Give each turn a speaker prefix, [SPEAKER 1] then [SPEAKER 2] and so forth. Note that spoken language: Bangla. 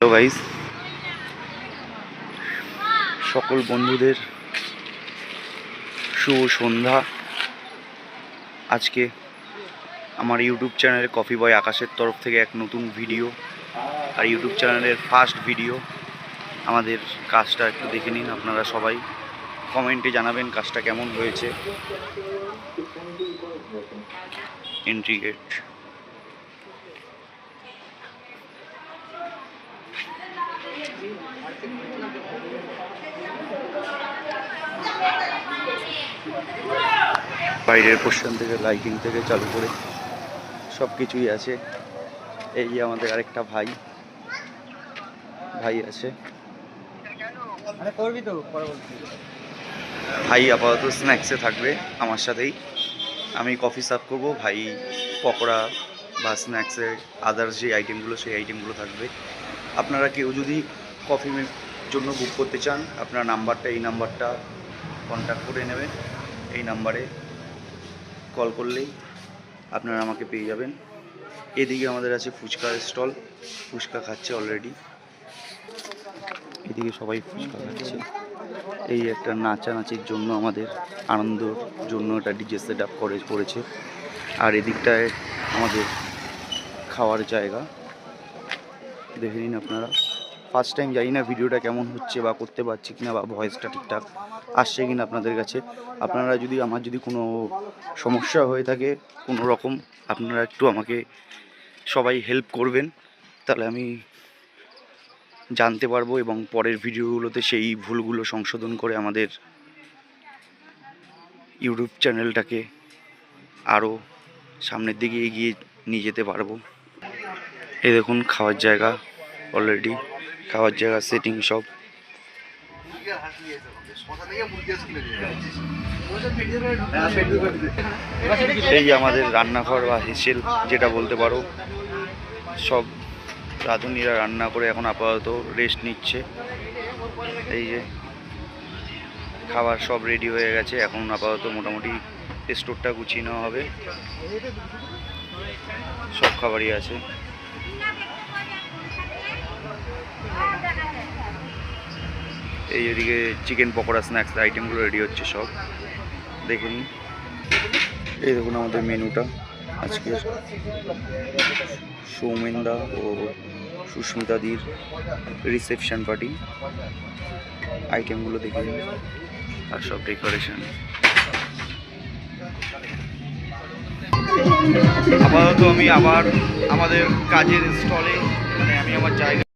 [SPEAKER 1] হ্যালো গাইস, সকল বন্ধুদের শুভ সন্ধ্যা। আজকে আমার ইউটিউব চ্যানেলে কফি বয় আকাশের তরফ থেকে এক নতুন ভিডিও, আর ইউটিউব চ্যানেলের ফার্স্ট ভিডিও। আমাদের কাজটা একটু দেখে নিন, আপনারা সবাই কমেন্টে জানাবেন কাজটা কেমন হয়েছে। এন্ট্রি গেট, বাইরের পোর্শন থেকে লাইটিং থেকে চালু করে সব কিছুই আছে। এই যে আমাদের আরেকটা ভাই আছে, ভাই আপাতত স্ন্যাক্সে থাকবে আমার সাথেই। আমি কফি সার্ভ করব, ভাই পকোড়া বা স্ন্যাক্সের আদার্স যে আইটেমগুলো সেই আইটেমগুলো থাকবে। আপনারা কেউ যদি কফি জন্য বুক করতে চান, আপনার নাম্বারটা এই নাম্বারটা কন্ট্যাক্ট করে নেবেন। এই নাম্বারে কল করলেই আপনারা আমাকে পেয়ে যাবেন। এদিকে আমাদের আছে ফুচকার স্টল, ফুচকা খাচ্ছে অলরেডি। এদিকে সবাই ফুচকা খাচ্ছে। এই একটা নাচানাচির জন্য, আমাদের আনন্দর জন্য একটা ডিজে সেট আপ করেছে। আর এদিকটায় আমাদের খাওয়ার জায়গা, দেখে নিন আপনারা। ফার্স্ট টাইম জানি না ভিডিওটা কেমন হচ্ছে বা করতে পারছি কিনা, বা ভয়েসটা ঠিকঠাক আসছে কিনা আপনাদের কাছে। আপনারা যদি আমার যদি কোনো সমস্যা হয়ে থাকে কোনো রকম, আপনারা একটু আমাকে সবাই হেল্প করবেন, তাহলে আমি জানতে পারবো এবং পরের ভিডিওগুলোতে সেই ভুলগুলো সংশোধন করে আমাদের ইউটিউব চ্যানেলটাকে আরও সামনের দিকে এগিয়ে নিয়ে যেতে পারবো। এই দেখুন খাওয়ার জায়গা, অলরেডি খাওয়ার জায়গা সেটিং সব। এই যে আমাদের রান্নাঘর বা হেসেল যেটা বলতে পারো, সব রাঁধুনিরা রান্না করে এখন আপাতত রেস্ট নিচ্ছে। এই যে খাবার সব রেডি হয়ে গেছে, এখন আপাতত মোটামুটি স্টোরটা গুছিয়ে নেওয়া হবে। সব খাবারই আছে। এই এদিকে চিকেন পকোড়া স্ন্যাক্স আইটেমগুলো রেডি হচ্ছে সব, দেখে নিন। এই দেখুন আমাদের মেনুটা আজকের, সৌমেনদা ও সুস্মিতাদির রিসেপশন পার্টি। আইটেমগুলো দেখে নিন, আর সব ডেকোরেশন। আপাতত আমি আবার আমাদের কাজের স্টলে, মানে আমি আমার জায়গা